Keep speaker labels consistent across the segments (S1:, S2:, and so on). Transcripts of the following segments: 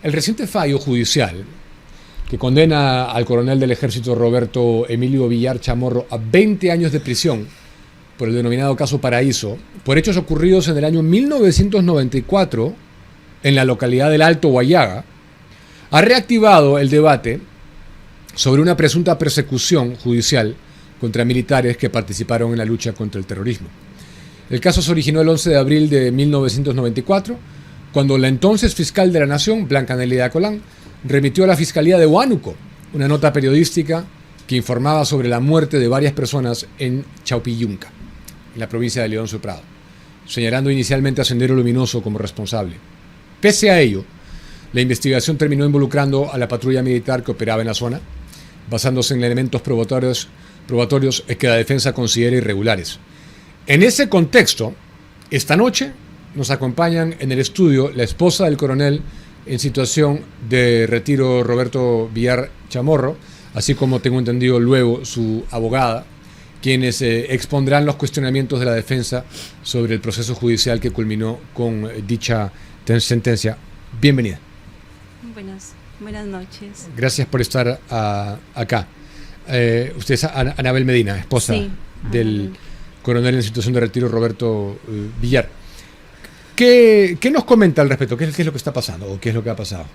S1: El reciente fallo judicial que condena al coronel del ejército Roberto Emilio Villar Chamorro a 20 años de prisión por el denominado caso Paraíso, por hechos ocurridos en el año 1994 en la localidad del Alto Guayaga, ha reactivado el debate sobre una presunta persecución judicial contra militares que participaron en la lucha contra el terrorismo. El caso se originó el 11 de abril de 1994, cuando la entonces fiscal de la Nación, Blanca Nelida Colán, remitió a la Fiscalía de Huánuco una nota periodística que informaba sobre la muerte de varias personas en Chaupilunca, en la provincia de Leoncio Prado, señalando inicialmente a Sendero Luminoso como responsable. Pese a ello, la investigación terminó involucrando a la patrulla militar que operaba en la zona, basándose en elementos probatorios que la defensa considera irregulares. En ese contexto, esta noche nos acompañan en el estudio la esposa del coronel en situación de retiro, Roberto Villar Chamorro, así como tengo entendido luego su abogada, quienes expondrán los cuestionamientos de la defensa sobre el proceso judicial que culminó con dicha sentencia. Bienvenida.
S2: Buenas noches.
S1: Gracias por estar acá. Usted es Anabel Medina, esposa del coronel en situación de retiro, Roberto Villar. ¿Qué nos comenta al respecto? ¿Qué es lo que está pasando o qué es lo que ha pasado?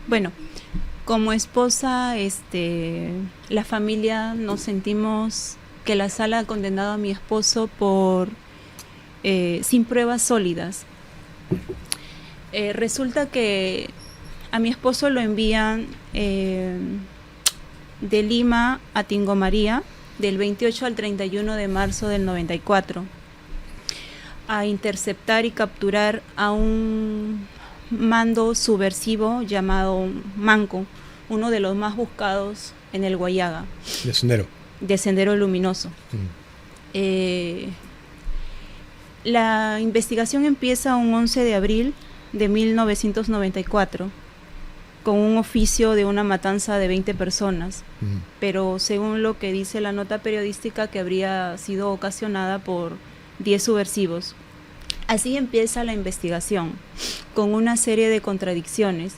S2: Bueno, como esposa, la familia nos sentimos que la sala ha condenado a mi esposo por sin pruebas sólidas. Resulta que a mi esposo lo envían de Lima a Tingo María del 28 al 31 de marzo del 94 a interceptar y capturar a un mando subversivo llamado Manco, uno de los más buscados en el Guayaga. De Sendero Luminoso. La investigación empieza un 11 de abril de 1994 con un oficio de una matanza de 20 personas, pero según lo que dice la nota periodística, que habría sido ocasionada por 10 subversivos. Así empieza la investigación, con una serie de contradicciones.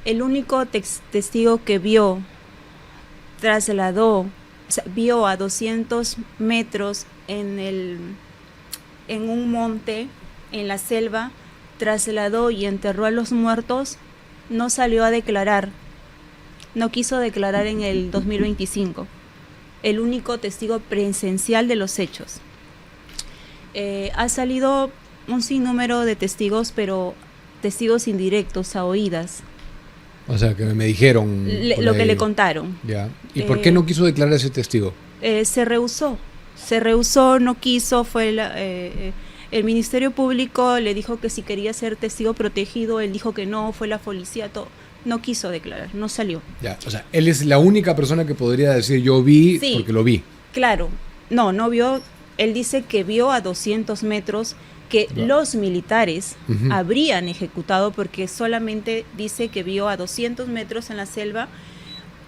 S2: El único testigo que vio a 200 metros en un monte, en la selva, trasladó y enterró a los muertos, no salió a declarar, no quiso declarar en el 2025, el único testigo presencial de los hechos. Ha salido un sinnúmero de testigos, pero testigos indirectos, a oídas.
S1: O sea, que me dijeron...
S2: lo que le contaron.
S1: Ya. ¿Y por qué no quiso declarar ese testigo?
S2: Se rehusó, no quiso, el Ministerio Público le dijo que si quería ser testigo protegido, él dijo que no, fue la policía, todo. No quiso declarar, no salió. Ya,
S1: o sea, él es la única persona que podría decir yo vi, sí, porque lo vi.
S2: Claro, no vio, él dice que vio a 200 metros que los militares habrían ejecutado, porque solamente dice que vio a 200 metros en la selva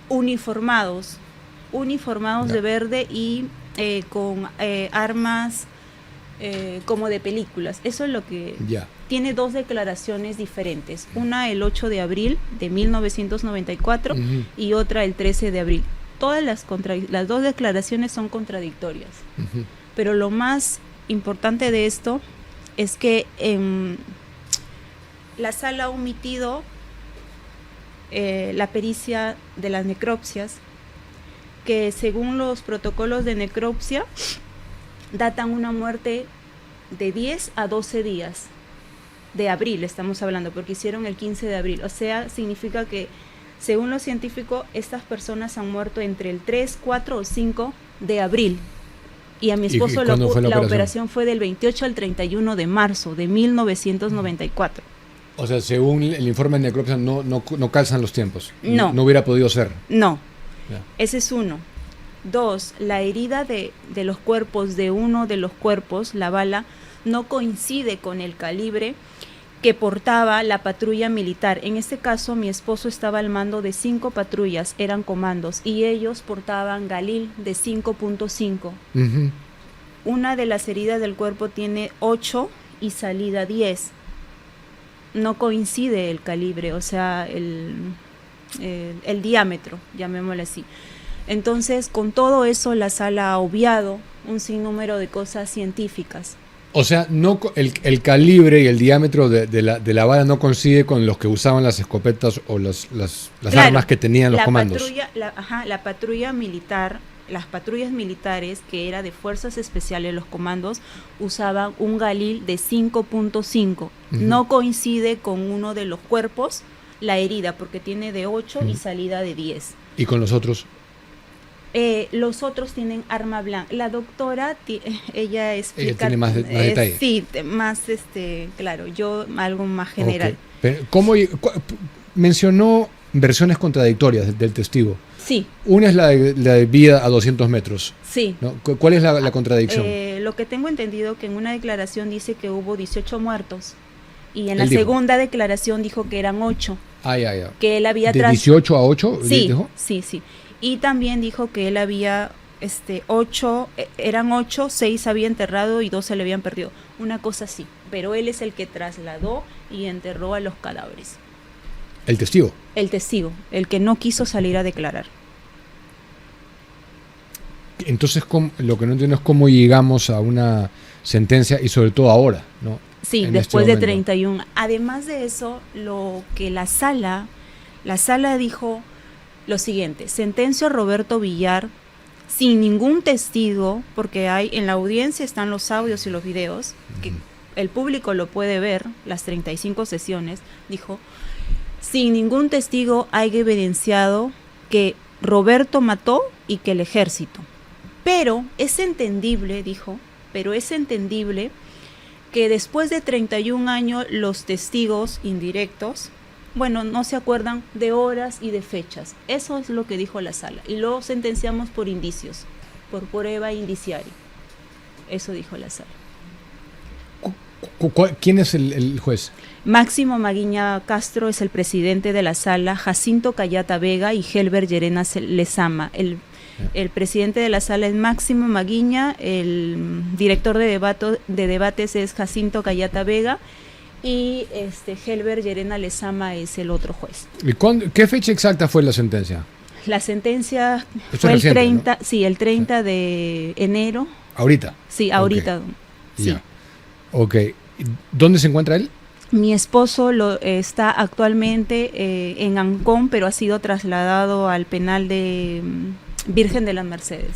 S2: uniformados de verde y con armas como de películas. Eso es lo que tiene dos declaraciones diferentes, una el 8 de abril de 1994 y otra el 13 de abril. Todas las dos declaraciones son contradictorias, pero lo más importante de esto es que la sala ha omitido la pericia de las necropsias, que según los protocolos de necropsia datan una muerte de 10 a 12 días de abril, estamos hablando, porque hicieron el 15 de abril, o sea, significa que según los científicos estas personas han muerto entre el 3, 4 o 5 de abril. Y a mi esposo la operación fue del 28 al 31 de marzo de 1994.
S1: O sea, según el informe de necropsia no calzan los tiempos.
S2: No.
S1: No hubiera podido ser.
S2: No. Ese es uno. 2, la herida de los cuerpos, de uno de los cuerpos, la bala, no coincide con el calibre que portaba la patrulla militar. En este caso, mi esposo estaba al mando de 5 patrullas, eran comandos, y ellos portaban Galil de 5.5. Una de las heridas del cuerpo tiene 8 y salida 10. no coincide el calibre, o sea, el diámetro, llamémoslo así. Entonces, con todo eso, la sala ha obviado un sinnúmero de cosas científicas.
S1: O sea, no el calibre y el diámetro de la bala no coincide con los que usaban las escopetas o las
S2: Claro,
S1: armas que tenían los comandos.
S2: La patrulla militar, las patrullas militares, que era de fuerzas especiales, los comandos, usaban un Galil de 5.5. No coincide con uno de los cuerpos la herida, porque tiene de 8 y salida de 10.
S1: ¿Y con los otros?
S2: Los otros tienen arma blanca. La doctora, ella explica...
S1: Ella tiene más detalle.
S2: Sí, más, claro, yo algo más general.
S1: Okay. Pero mencionó versiones contradictorias del testigo?
S2: Sí.
S1: Una es la de vida a 200 metros.
S2: Sí.
S1: ¿No? ¿Cuál es la contradicción?
S2: Lo que tengo entendido que en una declaración dice que hubo 18 muertos y en la
S1: Él dijo.
S2: segunda declaración dijo que eran 8.
S1: Ya.
S2: Que él había...
S1: ¿De 18 a 8?
S2: Sí,
S1: dijo?
S2: sí. Y también dijo que él había 8, eran 8, 6 había enterrado y 2 se le habían perdido. Una cosa así. Pero él es el que trasladó y enterró a los cadáveres.
S1: ¿El testigo?
S2: El testigo, el que no quiso salir a declarar.
S1: Entonces, lo que no entiendo es cómo llegamos a una sentencia y sobre todo ahora, ¿no?
S2: Sí,
S1: en
S2: después
S1: este
S2: de
S1: momento.
S2: 31. Además de eso, lo que la sala dijo lo siguiente: sentencio a Roberto Villar sin ningún testigo, porque hay en la audiencia están los audios y los videos, que el público lo puede ver, las 35 sesiones, dijo, sin ningún testigo hay evidenciado que Roberto mató y que el ejército. Pero es entendible, dijo, que después de 31 años los testigos indirectos, no se acuerdan de horas y de fechas. Eso es lo que dijo la sala. Y lo sentenciamos por indicios, por prueba indiciaria. Eso dijo la sala.
S1: ¿Quién es el juez?
S2: Máximo Maguiña Castro es el presidente de la sala, Jacinto Cayata Vega y Helber Llerena Lezama. El presidente de la sala es Máximo Maguiña, el director de debates es Jacinto Cayata Vega y Helber Llerena Lezama es el otro juez.
S1: ¿Y qué fecha exacta fue la sentencia?
S2: La sentencia
S1: Esto
S2: fue
S1: es reciente,
S2: el 30,
S1: ¿no?
S2: sí, el 30 de enero.
S1: ¿Ahorita?
S2: Sí, ahorita.
S1: Okay.
S2: Sí.
S1: Ya. Ok. ¿Dónde se encuentra él?
S2: Mi esposo está actualmente en Ancón, pero ha sido trasladado al penal de Virgen de las Mercedes.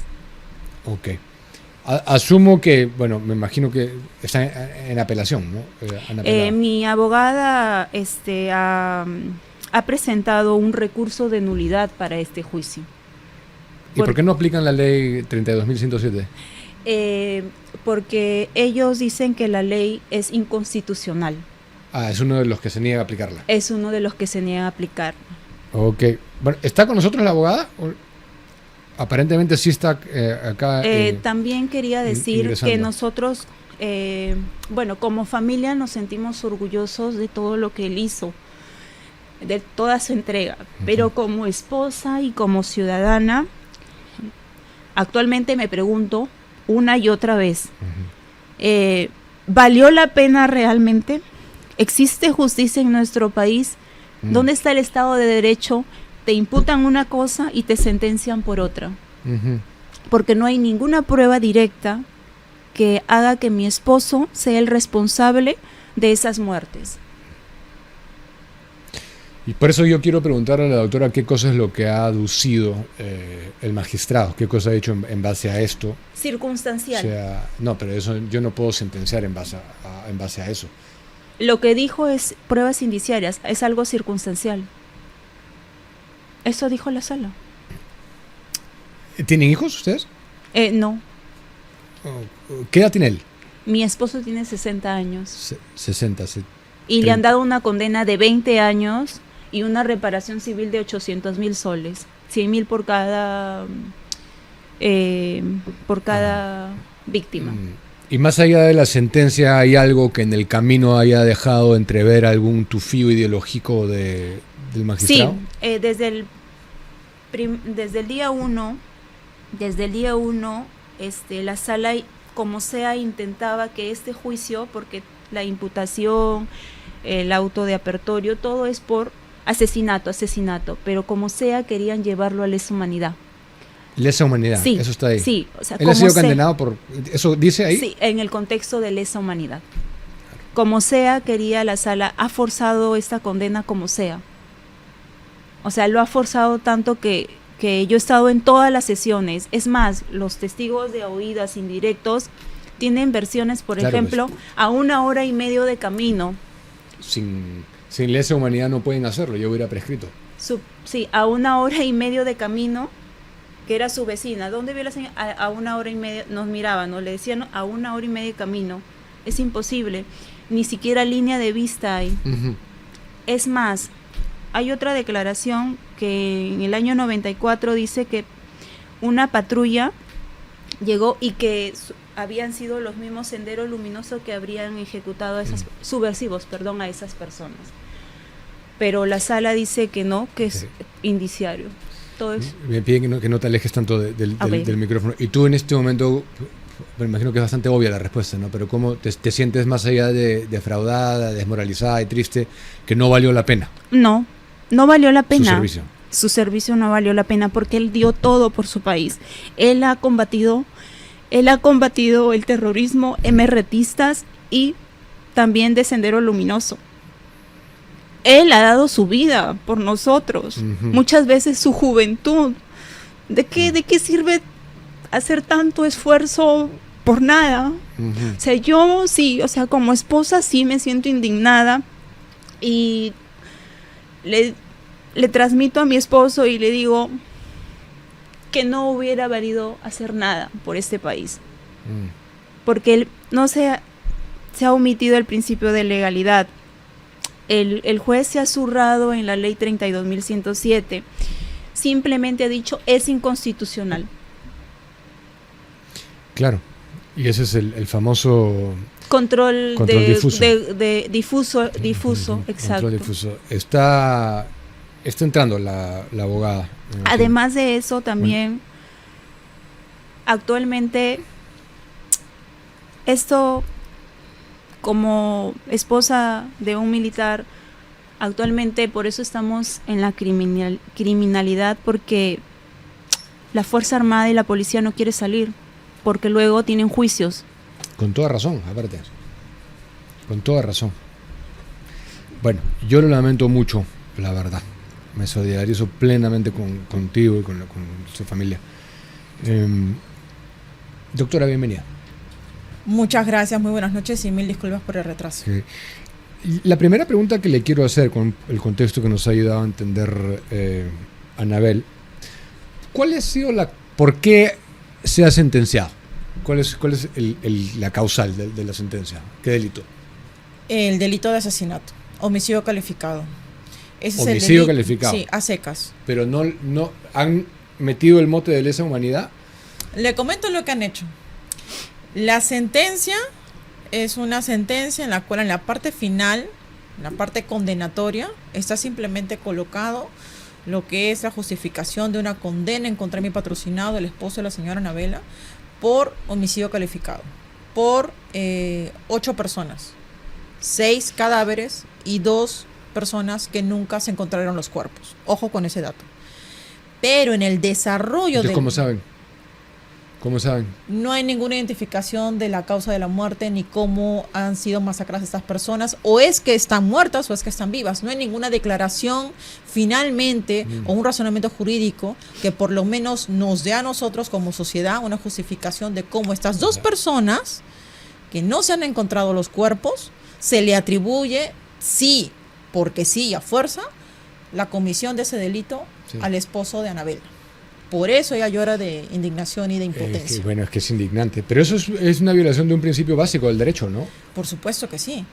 S1: Ok. Asumo que, me imagino que está en apelación, ¿no?
S2: Mi abogada ha presentado un recurso de nulidad para este juicio.
S1: ¿Y por qué no aplican la ley 32.107?
S2: Porque ellos dicen que la ley es inconstitucional.
S1: Es uno de los que se niega a aplicarla.
S2: Es uno de los que se niega a aplicar.
S1: Ok. Bueno, ¿está con nosotros la abogada? Aparentemente sí está acá.
S2: También quería decir
S1: ingresando.
S2: que nosotros, como familia nos sentimos orgullosos de todo lo que él hizo, de toda su entrega, pero como esposa y como ciudadana, actualmente me pregunto una y otra vez, ¿valió la pena realmente? ¿Existe justicia en nuestro país? ¿Dónde está el Estado de Derecho? Te imputan una cosa y te sentencian por otra. Porque no hay ninguna prueba directa que haga que mi esposo sea el responsable de esas muertes.
S1: Y por eso yo quiero preguntarle a la doctora qué cosa es lo que ha aducido el magistrado, qué cosa ha hecho en base a esto.
S2: Circunstancial.
S1: O sea, no, pero eso yo no puedo sentenciar en base a eso.
S2: Lo que dijo es pruebas indiciarias, es algo circunstancial. Eso dijo la sala.
S1: ¿Tienen hijos ustedes?
S2: No.
S1: ¿Qué edad tiene él?
S2: Mi esposo tiene 60 años.
S1: 60.
S2: Y le han dado una condena de 20 años y una reparación civil de 800,000 soles. 100,000 por cada víctima.
S1: Y más allá de la sentencia, ¿hay algo que en el camino haya dejado entrever algún tufío ideológico del magistrado?
S2: Sí, desde el día 1, la sala, como sea, intentaba que este juicio, porque la imputación, el auto de apertorio, todo es por asesinato, pero como sea querían llevarlo a lesa humanidad.
S1: Lesa humanidad,
S2: sí,
S1: eso está ahí.
S2: Sí, o sea,
S1: él ha sido condenado por... ¿Eso dice ahí?
S2: Sí, en el contexto de lesa humanidad. Como sea, quería la sala, ha forzado esta condena como sea. O sea, lo ha forzado tanto que yo he estado en todas las sesiones. Es más, los testigos de oídas indirectos tienen versiones, por ejemplo, pues, a 1 hora y media de camino.
S1: Sin lesa humanidad no pueden hacerlo, yo hubiera prescrito.
S2: Sí, a 1 hora y media de camino, que era su vecina. ¿Dónde vio la señora? A 1 hora y media, nos miraban, ¿no? Le decían a 1 hora y media de camino. Es imposible. Ni siquiera línea de vista hay. Es más, hay otra declaración que en el año 94 dice que una patrulla llegó y que habían sido los mismos Sendero Luminoso que habrían ejecutado a subversivos, a esas personas. Pero la sala dice que no, que es indiciario. Todo eso.
S1: Me piden que no te alejes tanto del micrófono. Y tú en este momento, me imagino que es bastante obvia la respuesta, ¿no? Pero ¿cómo te sientes más allá de defraudada, desmoralizada y triste, que no valió la pena?
S2: No valió la pena.
S1: Su servicio.
S2: Su servicio no valió la pena porque él dio todo por su país. Él ha combatido el terrorismo emerretistas y también de Sendero Luminoso. Él ha dado su vida por nosotros, muchas veces su juventud. ¿De qué sirve hacer tanto esfuerzo por nada? O sea, yo sí, como esposa sí me siento indignada y le transmito a mi esposo y le digo que no hubiera valido hacer nada por este país. Porque él no se ha omitido el principio de legalidad. El juez se ha zurrado en la ley 32.107. Simplemente ha dicho es inconstitucional.
S1: Claro, y ese es el famoso
S2: control difuso. Difuso, exacto.
S1: Control difuso. Está entrando la abogada.
S2: Además de eso, también actualmente esto, como esposa de un militar, actualmente por eso estamos en la criminalidad, porque la Fuerza Armada y la policía no quiere salir, porque luego tienen juicios.
S1: Con toda razón, aparte. Con toda razón. Bueno, yo lo lamento mucho, la verdad. Me solidarizo plenamente contigo y con su familia. Doctora, bienvenida.
S3: Muchas gracias, muy buenas noches y mil disculpas por el retraso.
S1: Sí. La primera pregunta que le quiero hacer, con el contexto que nos ha ayudado a entender Anabel, ¿cuál ha sido por qué se ha sentenciado? ¿Cuál es la causal de la sentencia? ¿Qué delito?
S3: El delito de asesinato, homicidio calificado. Ese
S1: homicidio
S3: es el
S1: calificado.
S3: Sí, a secas.
S1: Pero no han metido el mote de lesa humanidad.
S3: Le comento lo que han hecho. La sentencia es una sentencia en la cual en la parte final, en la parte condenatoria, está simplemente colocado lo que es la justificación de una condena en contra de mi patrocinado, el esposo de la señora Anabela, por homicidio calificado, por 8 personas, 6 cadáveres y 2 personas que nunca se encontraron los cuerpos. Ojo con ese dato. Pero en el desarrollo de...
S1: ¿Cómo saben? ¿Cómo saben?
S3: No hay ninguna identificación de la causa de la muerte ni cómo han sido masacradas estas personas, o es que están muertas o es que están vivas. No hay ninguna declaración finalmente o un razonamiento jurídico que por lo menos nos dé a nosotros como sociedad una justificación de cómo estas 2 personas que no se han encontrado los cuerpos se le atribuye, sí, porque sí, a fuerza, la comisión de ese delito al esposo de Anabela. Por eso ella llora de indignación y de impotencia.
S1: Bueno, es que es indignante. Pero eso es una violación de un principio básico del derecho, ¿no?
S3: Por supuesto que sí.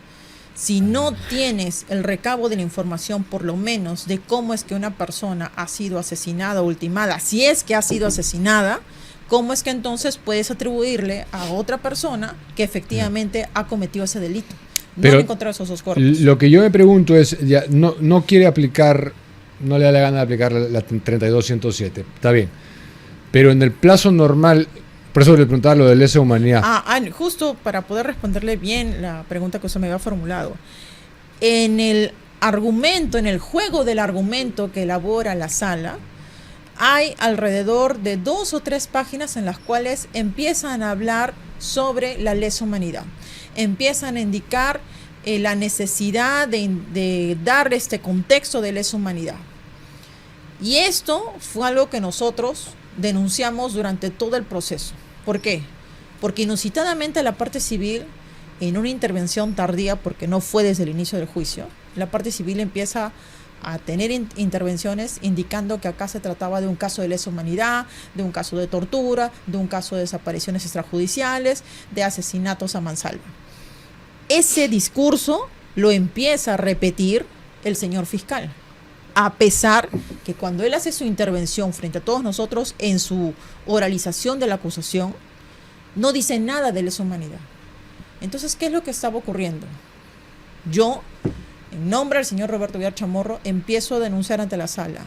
S3: Si no tienes el recabo de la información, por lo menos, de cómo es que una persona ha sido asesinada o ultimada, si es que ha sido asesinada, ¿cómo es que entonces puedes atribuirle a otra persona que efectivamente ha cometido ese delito?
S1: Pero
S3: no han encontrado esos 2 cuerpos.
S1: Lo que yo me pregunto es, ya no quiere aplicar... No le da la gana de aplicar la 32.107. Está bien. Pero en el plazo normal, por eso le preguntaba lo de lesa humanidad.
S3: Justo para poder responderle bien la pregunta que usted me había formulado. En el argumento, en el juego del argumento que elabora la sala, hay alrededor de 2 o 3 páginas en las cuales empiezan a hablar sobre la lesa humanidad. Empiezan a indicar la necesidad de dar este contexto de lesa humanidad. Y esto fue algo que nosotros denunciamos durante todo el proceso. ¿Por qué? Porque inusitadamente la parte civil, en una intervención tardía, porque no fue desde el inicio del juicio, la parte civil empieza a tener intervenciones indicando que acá se trataba de un caso de lesa humanidad, de un caso de tortura, de un caso de desapariciones extrajudiciales, de asesinatos a mansalva. Ese discurso lo empieza a repetir el señor fiscal, a pesar que cuando él hace su intervención frente a todos nosotros en su oralización de la acusación, no dice nada de lesa humanidad. Entonces, ¿qué es lo que estaba ocurriendo? Yo, en nombre del señor Roberto Villar Chamorro, empiezo a denunciar ante la sala.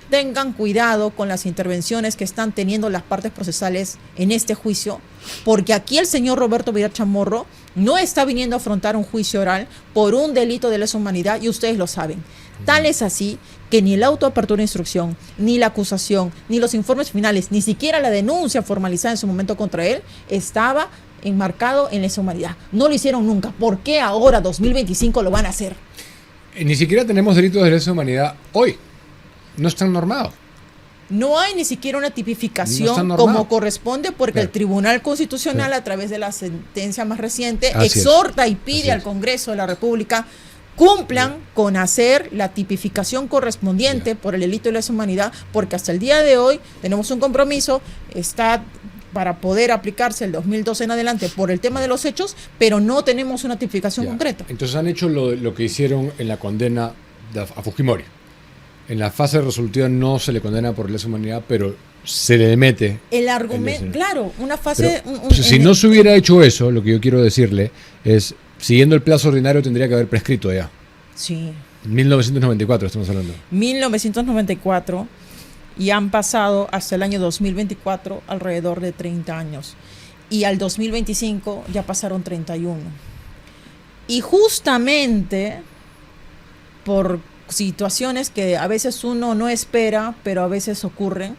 S3: Tengan cuidado con las intervenciones que están teniendo las partes procesales en este juicio, porque aquí el señor Roberto Villar Chamorro no está viniendo a afrontar un juicio oral por un delito de lesa humanidad, y ustedes lo saben. Tal es así que ni el auto de apertura de instrucción, ni la acusación, ni los informes finales, ni siquiera la denuncia formalizada en su momento contra él, estaba enmarcado en lesa humanidad. No lo hicieron nunca. ¿Por qué ahora, 2025, lo van a hacer?
S1: Ni siquiera tenemos delitos de lesa humanidad hoy. No están normados.
S3: No hay ni siquiera una tipificación como corresponde, porque
S1: claro,
S3: el Tribunal Constitucional, sí, a través de la sentencia más reciente, exhorta y pide al Congreso de la República cumplan con hacer la tipificación correspondiente por el delito de lesa humanidad, porque hasta el día de hoy tenemos un compromiso, está para poder aplicarse el 2012 en adelante por el tema de los hechos, pero no tenemos una tipificación concreta.
S1: Entonces han hecho lo que hicieron en la condena a Fujimori. En la fase resolutiva no se le condena por lesa humanidad, pero se le mete
S3: el argumento, claro, una fase...
S1: si no se hubiera hecho eso, lo que yo quiero decirle es, siguiendo el plazo ordinario tendría que haber prescrito ya.
S3: Sí.
S1: 1994 estamos hablando.
S3: 1994, y han pasado hasta el año 2024 alrededor de 30 años. Y al 2025 ya pasaron 31. Y justamente por situaciones que a veces uno no espera, pero a veces ocurren,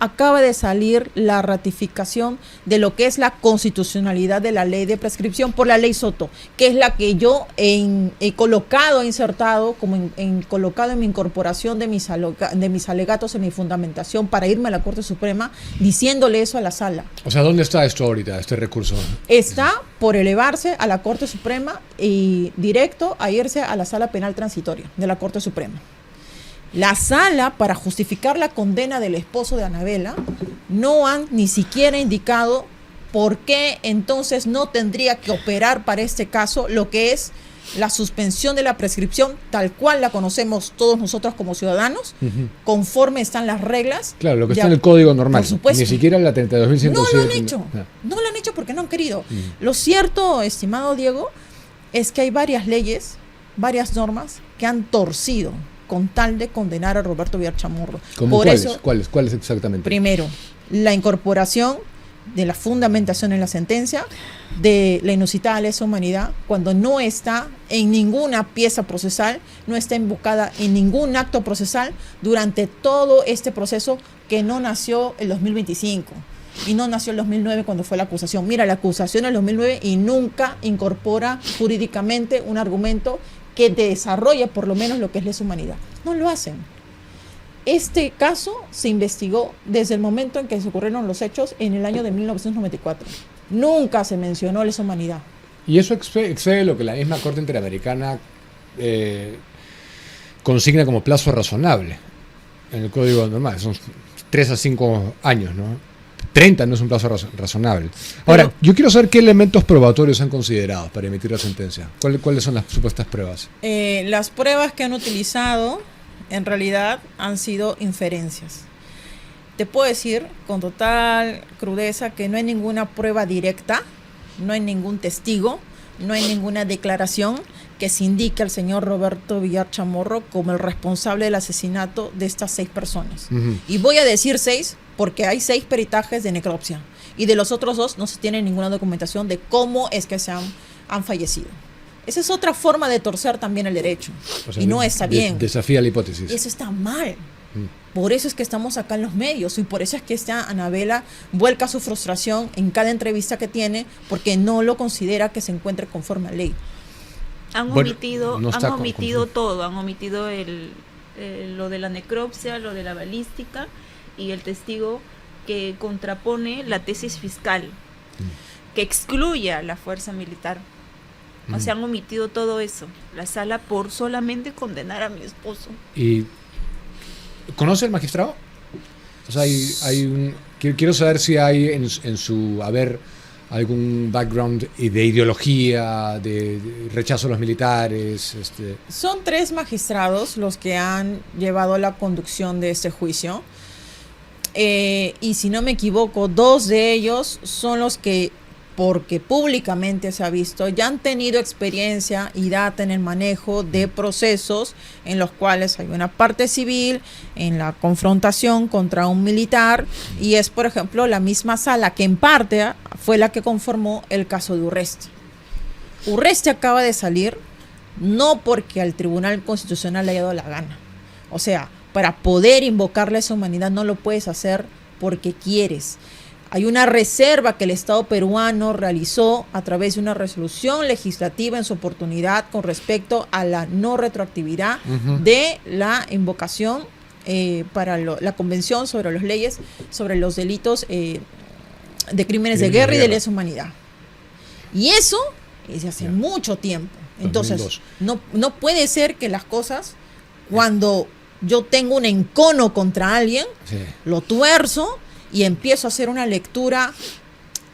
S3: acaba de salir la ratificación de lo que es la constitucionalidad de la ley de prescripción por la ley Soto, que es la que yo he colocado, he insertado, como colocado en mi incorporación de mis alegatos en mi fundamentación para irme a la Corte Suprema, diciéndole eso a la sala.
S1: O sea, ¿dónde está esto ahorita, este recurso?
S3: Está por elevarse a la Corte Suprema y directo a irse a la Sala Penal Transitoria de la Corte Suprema. La sala, para justificar la condena del esposo de Anabela, no han ni siquiera indicado por qué entonces no tendría que operar para este caso lo que es la suspensión de la prescripción tal cual la conocemos todos nosotros como ciudadanos, conforme están las reglas.
S1: Claro, lo que está en el código normal.
S3: Por supuesto.
S1: Ni siquiera en la 32.107.
S3: No lo han hecho. No lo han hecho porque no han querido. Lo cierto, estimado Diego, es que hay varias leyes, varias normas que han torcido con tal de condenar a Roberto Villar Chamorro.
S1: ¿Cuáles exactamente?
S3: Primero, la incorporación de la fundamentación en la sentencia de la inusitada lesa humanidad cuando no está en ninguna pieza procesal, no está invocada en ningún acto procesal durante todo este proceso que no nació el 2025 y no nació el 2009 cuando fue la acusación. Mira, la acusación en el 2009 y nunca incorpora jurídicamente un argumento que desarrolla por lo menos lo que es lesa humanidad. No lo hacen. Este caso se investigó desde el momento en que se ocurrieron los hechos en el año de 1994. Nunca se mencionó lesa humanidad.
S1: Y eso excede lo que la misma Corte Interamericana consigna como plazo razonable en el Código Normal. Son 3 a 5 años, ¿no? 30 no es un plazo razonable. Ahora, yo quiero saber qué elementos probatorios han considerado para emitir la sentencia. ¿Cuáles son las supuestas pruebas?
S3: Las pruebas que han utilizado en realidad han sido inferencias. Te puedo decir con total crudeza que no hay ninguna prueba directa, no hay ningún testigo, no hay ninguna declaración que se indique al señor Roberto Villar Chamorro como el responsable del asesinato de estas 6 personas. Y voy a decir 6 porque hay 6 peritajes de necropsia y de los otros 2 no se tiene ninguna documentación de cómo es que han fallecido. Esa es otra forma de torcer también el derecho.
S1: O sea,
S3: Y no está bien.
S1: Desafía la hipótesis.
S3: Y no está bien.
S1: O sea,
S3: Y no está bien.
S1: Desafía la hipótesis.
S3: Y eso está mal. Por eso es que estamos acá en los medios y por eso es que esta Anabela vuelca su frustración en cada entrevista que tiene porque no lo considera que se encuentre conforme a ley.
S2: Han
S1: Bueno,
S2: omitido,
S1: no está
S2: han omitido
S1: conforme.
S2: todo, han omitido lo de la necropsia, lo de la balística y el testigo que contrapone la tesis fiscal, que excluye a la fuerza militar. O sea, han omitido todo eso, la sala, por solamente condenar a mi esposo.
S1: ¿Y conoce el magistrado? O sea, quiero saber si hay en su haber algún background de ideología, de rechazo a los militares.
S3: Son 3 magistrados los que han llevado la conducción de este juicio. Y si no me equivoco, 2 de ellos son los que, porque públicamente se ha visto, ya han tenido experiencia y data en el manejo de procesos en los cuales hay una parte civil en la confrontación contra un militar, y es, por ejemplo, la misma sala que en parte fue la que conformó el caso de Urresti. Urresti acaba de salir no porque al Tribunal Constitucional le haya dado la gana. O sea, para poder invocar lesa humanidad no lo puedes hacer porque quieres. Hay una reserva que el Estado peruano realizó a través de una resolución legislativa en su oportunidad con respecto a la no retroactividad de la invocación para la Convención sobre las leyes, sobre los delitos de crímenes de guerra y de lesa humanidad. Y eso es de hace mucho tiempo. Entonces, no puede ser que las cosas, cuando yo tengo un encono contra alguien, lo tuerzo y empiezo a hacer una lectura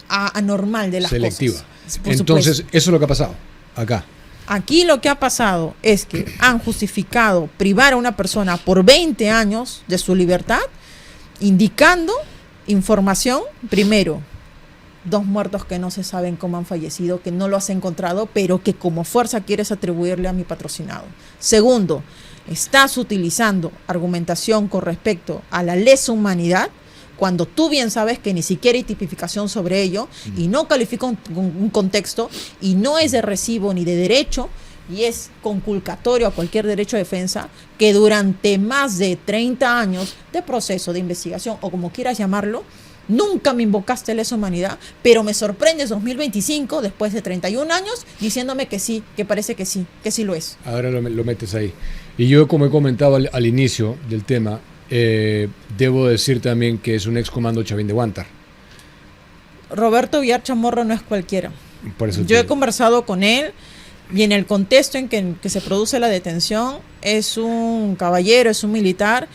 S3: anormal de las
S1: selectiva.
S3: Cosas.
S1: Entonces, eso es lo que ha pasado acá.
S3: Aquí lo que ha pasado es que han justificado privar a una persona por 20 años de su libertad, indicando información, primero, 2 muertos que no se saben cómo han fallecido, que no lo has encontrado, pero que como fuerza quieres atribuirle a mi patrocinado. Segundo, estás utilizando argumentación con respecto a la lesa humanidad, cuando tú bien sabes que ni siquiera hay tipificación sobre ello y no califica un contexto y no es de recibo ni de derecho y es conculcatorio a cualquier derecho de defensa, que durante más de 30 años de proceso de investigación o como quieras llamarlo, nunca me invocaste lesa humanidad, pero me sorprendes 2025, después de 31 años, diciéndome que sí, que parece que sí lo es.
S1: Ahora lo metes ahí. Y yo, como he comentado al inicio del tema, debo decir también que es un ex comando Chavín de Huántar.
S3: Roberto Villar Chamorro no es cualquiera.
S1: Por eso
S3: yo he conversado con él y en el contexto en que se produce la detención, es un caballero, es un militar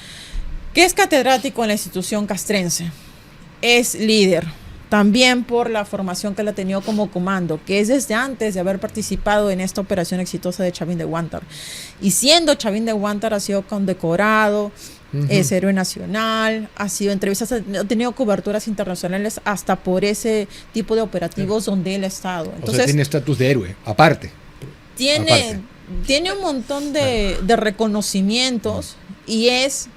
S3: que es catedrático en la institución castrense. Es líder, también por la formación que él ha tenido como comando, que es desde antes de haber participado en esta operación exitosa de Chavín de Huántar. Y siendo Chavín de Huántar, ha sido condecorado, es héroe nacional, ha sido entrevistas, ha tenido coberturas internacionales hasta por ese tipo de operativos donde él ha estado. Entonces,
S1: o sea, tiene estatus de héroe, aparte.
S3: Tiene un montón de reconocimientos y es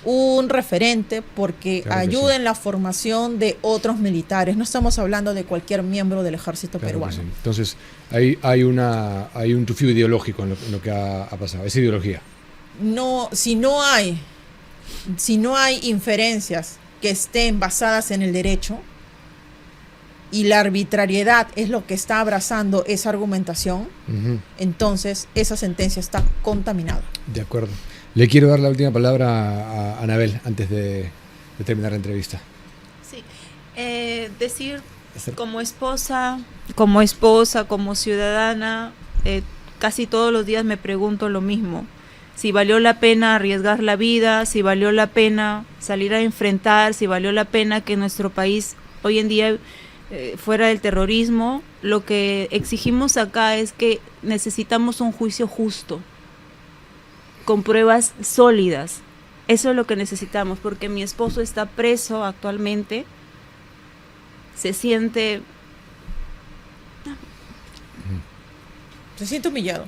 S3: un referente porque ayuda en la formación de otros militares. No estamos hablando de cualquier miembro del ejército peruano.
S1: Sí. Entonces, hay un tufillo ideológico en lo que ha pasado. Es ideología.
S3: No, si no hay inferencias que estén basadas en el derecho y la arbitrariedad es lo que está abrazando esa argumentación, entonces esa sentencia está contaminada.
S1: De acuerdo. Le quiero dar la última palabra a Anabel antes de terminar la entrevista.
S2: Sí, decir como esposa, como ciudadana, casi todos los días me pregunto lo mismo. Si valió la pena arriesgar la vida, si valió la pena salir a enfrentar, si valió la pena que nuestro país hoy en día fuera del terrorismo. Lo que exigimos acá es que necesitamos un juicio justo, con pruebas sólidas. Eso es lo que necesitamos, porque mi esposo está preso actualmente, se siente
S3: humillado.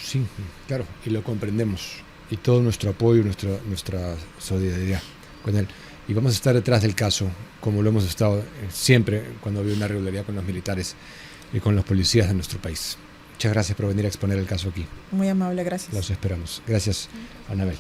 S1: Sí, claro, y lo comprendemos. Y todo nuestro apoyo, nuestra solidaridad con él. Y vamos a estar detrás del caso, como lo hemos estado siempre cuando había una irregularidad con los militares y con los policías de nuestro país. Muchas gracias por venir a exponer el caso aquí.
S3: Muy amable, gracias.
S1: Los esperamos. Gracias, Anabel.